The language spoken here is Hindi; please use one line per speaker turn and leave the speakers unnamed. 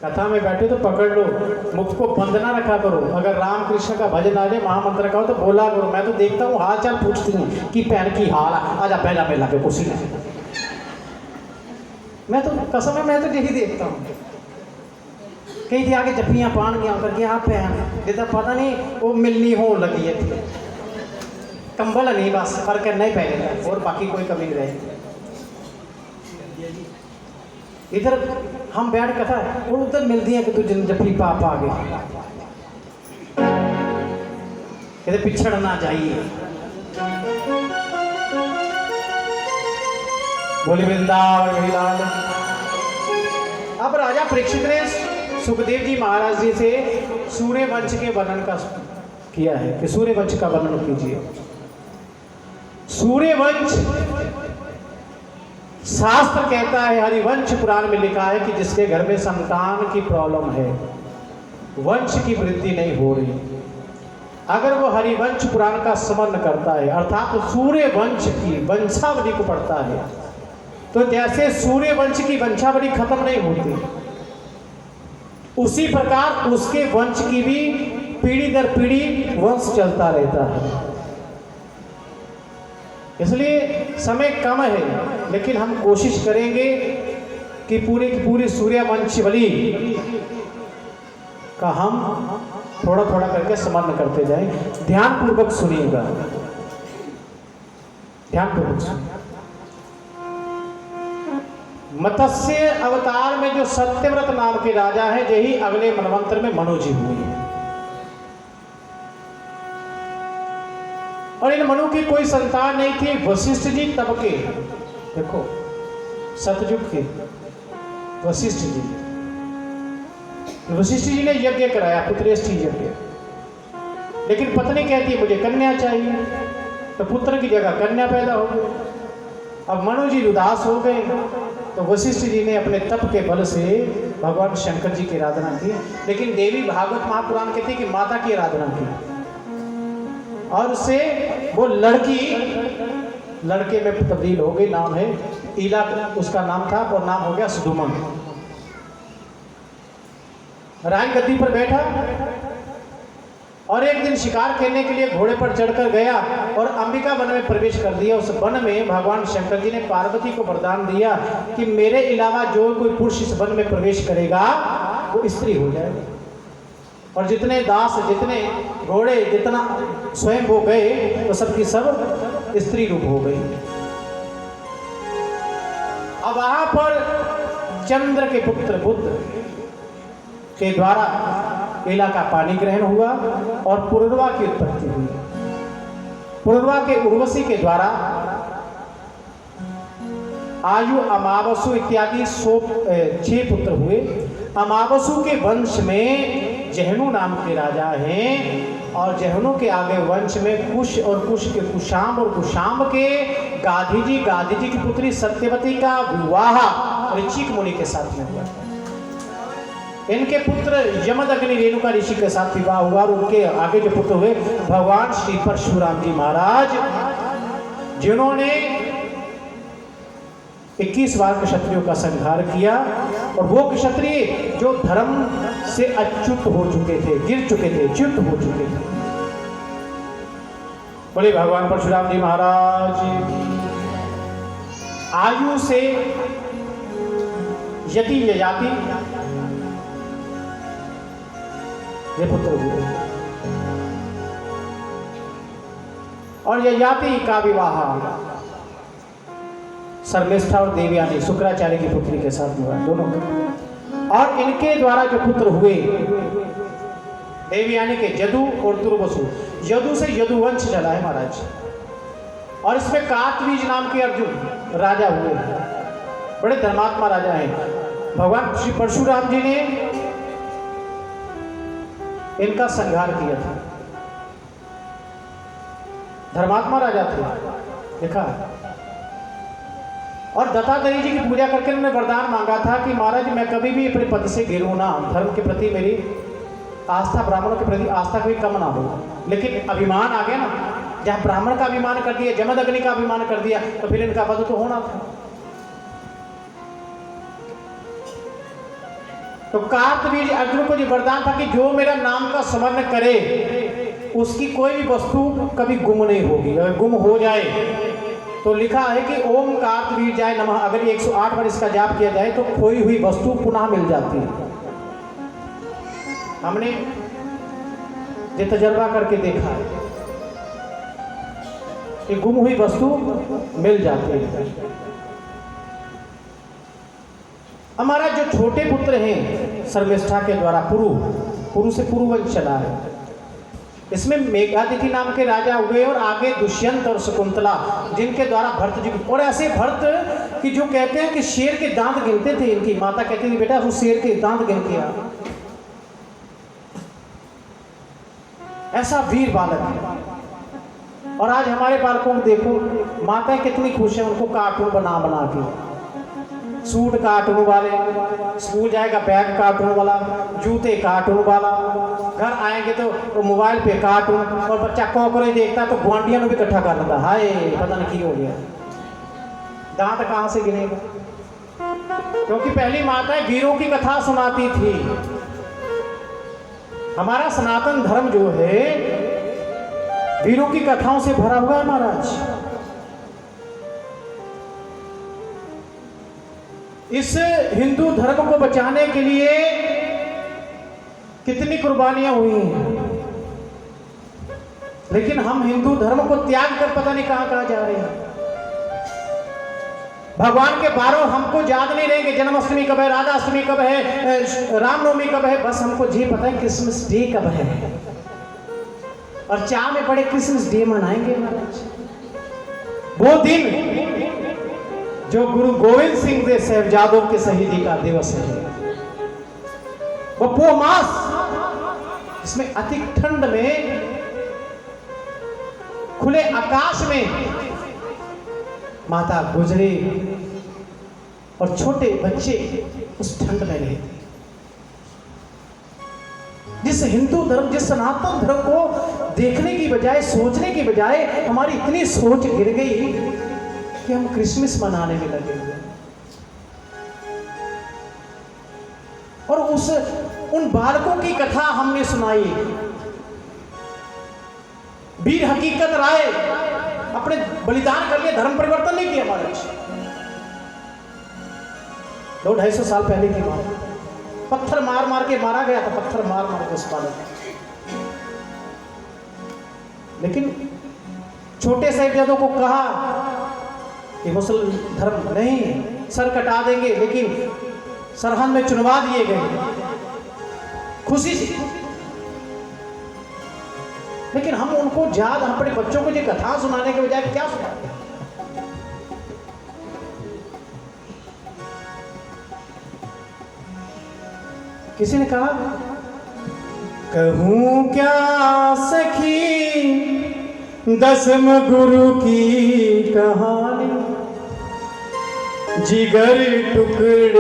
कथा में बैठे तो पकड़ लो, मुख को बंद ना रखा करो। अगर राम कृष्ण का भजन आ जाए, महामंत्र का हो तो बोला करो। मैं तो देखता हूँ हाल चाल पूछती हूँ कि पैर की हाल आजा पहला पहला पे कुर्सी में। मैं तो कसम है, मैं तो यही देखता हूँ। कहीं थी आगे जफ्फियाँ पान गया करके आप पहन देता, पता नहीं वो मिलनी हो लगी है, कंबल नहीं बस फर्क नहीं पहनेगा और बाकी कोई कमी नहीं रहेगी। इधर हम बैठ कथा और उधर मिलती है कि तू जफ्फी पाप आ गई, कहते पिछड़ना चाहिए। बोले वृंदावन लाल। अब राजा परीक्षित ने सुखदेव जी महाराज जी से सूर्य वंश के वर्णन का किया है कि सूर्य वंश का वर्णन कीजिए। सूर्य वंश शास्त्र कहता है, हरिवंश पुराण में लिखा है कि जिसके घर में संतान की प्रॉब्लम है, वंश की वृद्धि नहीं हो रही, अगर वो हरिवंश पुराण का स्मरण करता है अर्थात तो सूर्य वंश की वंशावली को पढ़ता है, तो जैसे सूर्य वंश की वंशावली खत्म नहीं होती, उसी प्रकार उसके वंश की भी पीढ़ी दर पीढ़ी वंश चलता रहता है। इसलिए समय कम है, लेकिन हम कोशिश करेंगे कि पूरे की पूरी सूर्यवंशावली का हम थोड़ा थोड़ा करके स्मरण करते जाएं। ध्यान पूर्वक सुनिएगा, ध्यान पूर्वक सुनिए। मत्स्य अवतार में जो सत्यव्रत नाम के राजा हैं, यही अगले मनवंतर में मनु जी हुए हैं। और इन मनु की कोई संतान नहीं थी। वशिष्ठ जी तब के, देखो सतयुग के वशिष्ठ जी, वशिष्ठ जी ने यज्ञ कराया, पुत्रेष्टि यज्ञ, लेकिन पत्नी कहती मुझे कन्या चाहिए, तो पुत्र की जगह कन्या पैदा हो गई। अब मनु जी उदास हो गए, तो वशिष्ठ जी ने अपने तप के बल से भगवान शंकर जी की आराधना की। लेकिन देवी भागवत महापुराण कहती है कि माता की आराधना की, और उससे वो लड़की लड़के में तब्दील हो गई। नाम है ईला, उसका नाम था, और नाम हो गया सुदुमन। राय गद्दी पर बैठा और एक दिन शिकार खेलने के लिए घोड़े पर चढ़कर गया और अंबिका वन में प्रवेश कर दिया। उस वन में भगवान शंकर जी ने पार्वती को वरदान दिया कि मेरे अलावा जो कोई पुरुष इस वन में प्रवेश करेगा वो स्त्री हो जाएगा। और जितने दास, जितने घोड़े, जितना स्वयं वो गए, तो सबकी सब स्त्री रूप हो गई। अब वहां पर चंद्र के पुत्र बुद्ध के द्वारा लीला का पानी ग्रहण हुआ और पुरुरवा की उत्पत्ति हुई। पुरुरवा के उर्वशी के द्वारा आयु, अमावसु इत्यादि 6 पुत्र हुए। अमावसु के वंश में जहनु नाम के राजा हैं, और जहनु के आगे वंश में कुश, और कुश के कुशाम, और कुशाम के गाधी जी की पुत्री सत्यवती का विवाह ऋचिक मुनि के साथ में हुआ। इनके पुत्र यमदग्नि रेणुका ऋषि के साथ विवाह हुआ, और उनके आगे जो पुत्र हुए भगवान श्री परशुराम जी महाराज, जिन्होंने 21 बार क्षत्रियों का संहार किया। और वो क्षत्रिय जो धर्म से अच्युत हो चुके थे, गिर चुके थे, च्युत हो चुके थे। बोले भगवान परशुराम जी महाराज। आयु से यति यजाति ये पुत्र हुए, और यजाति का विवाह शर्मिष्ठा और देवयानी शुक्राचार्य की पुत्री के साथ हुआ, दोनों। और इनके द्वारा जो पुत्र हुए देवयानी के यदु और दुर्वसु, यदु से यदुवंश चला है महाराज। और इसमें कार्तवीज नाम के अर्जुन राजा हुए, बड़े धर्मात्मा राजा हैं। भगवान श्री परशुराम जी ने इनका संहार किया था। धर्मात्मा राजा थे, देखा। और दत्तात्रेय जी की पूजा करके उन्होंने वरदान मांगा था कि महाराज मैं कभी भी अपने पद से गिरूं ना, धर्म के प्रति मेरी आस्था, ब्राह्मणों के प्रति आस्था कभी कम ना हो। लेकिन अभिमान आ गया ना, जहाँ ब्राह्मण का अभिमान कर दिया, जमदग्नि का अभिमान कर दिया, तो फिर इनका पद तो होना था। तो कार्तवीर्य अर्जुन को जो वरदान था कि जो मेरा नाम का स्मरण करे उसकी कोई भी वस्तु कभी गुम नहीं होगी। अगर गुम हो जाए तो लिखा है कि ओम कार्तवीर्याय नमः, अगर 108 बार इसका जाप किया जाए तो खोई हुई वस्तु पुनः मिल जाती है। हमने ये तजर्बा करके देखा है कि गुम हुई वस्तु मिल जाती है। हमारा जो छोटे पुत्र हैं सर्वेष्ठा के द्वारा पुरु से पुरुवंश चला है। इसमें मेघादिति नाम के राजा हुए और आगे दुष्यंत और शकुंतला, जिनके द्वारा भरत जी, और ऐसे भरत कि जो कहते हैं कि शेर के दांत गिनते थे। इनकी माता कहती थी बेटा उस शेर के दांत गिन के आ। ऐसा वीर बालक है। और आज हमारे बालकों को देखो, माताएं कितनी खुश हैं उनको कार्टून बना बना के, सूट कार्टून वाले, स्कूल जाएगा बैग कार्टून वाला, जूते कार्टून वाला, घर आएंगे तो मोबाइल पे कार्टून, और बच्चा कॉकरोच देखता तो गुआंटियां भी इकट्ठा कर लेता, हाय पता नहीं क्या हो गया, दांत कहाँ से गिनेगा। क्योंकि पहली माताएं वीरों की कथा सुनाती थी। हमारा सनातन धर्म जो है वीरों की कथाओं से भरा हुआ है महाराज। इस हिंदू धर्म को बचाने के लिए कितनी कुर्बानियां हुई हैं, लेकिन हम हिंदू धर्म को त्याग कर पता नहीं कहां कहां जा रहे हैं। भगवान के 12 हमको याद नहीं रहेंगे। जन्माष्टमी कब है, राधाष्टमी कब है, रामनवमी कब है, बस हमको जी पता है क्रिसमस डे कब है, और चाह में पड़े क्रिसमस डे मनाएंगे महाराज। वो दिन जो गुरु गोविंद सिंह के साहिबजादों के शहीदी का दिवस है, वो पो मास, इसमें अति ठंड में खुले आकाश में माता गुजरे और छोटे बच्चे उस ठंड में रहे थे। जिस हिंदू धर्म, जिस सनातन धर्म को देखने की बजाय, सोचने की बजाय हमारी इतनी सोच गिर गई कि हम क्रिसमस मनाने में लगे हुए। और उन बालकों की कथा हमने सुनाई। वीर हकीकत राय अपने बलिदान कर लिए, धर्म परिवर्तन नहीं किया महाराज। 200-250 साल पहले की बात। पत्थर मार मार के मारा गया था, पत्थर मार मार के उस बालक। लेकिन छोटे साहिबजादों को कहा कि मुस्लिम धर्म नहीं, सर कटा देंगे, लेकिन सरहद में चुनवा दिए गए खुशी से। लेकिन हम उनको याद, अपने बच्चों को ये कथा सुनाने के बजाय क्या सुनाते हैं। किसी ने कहा कहूं क्या सखी दसम गुरु की कहानी, जिगर टुकड़े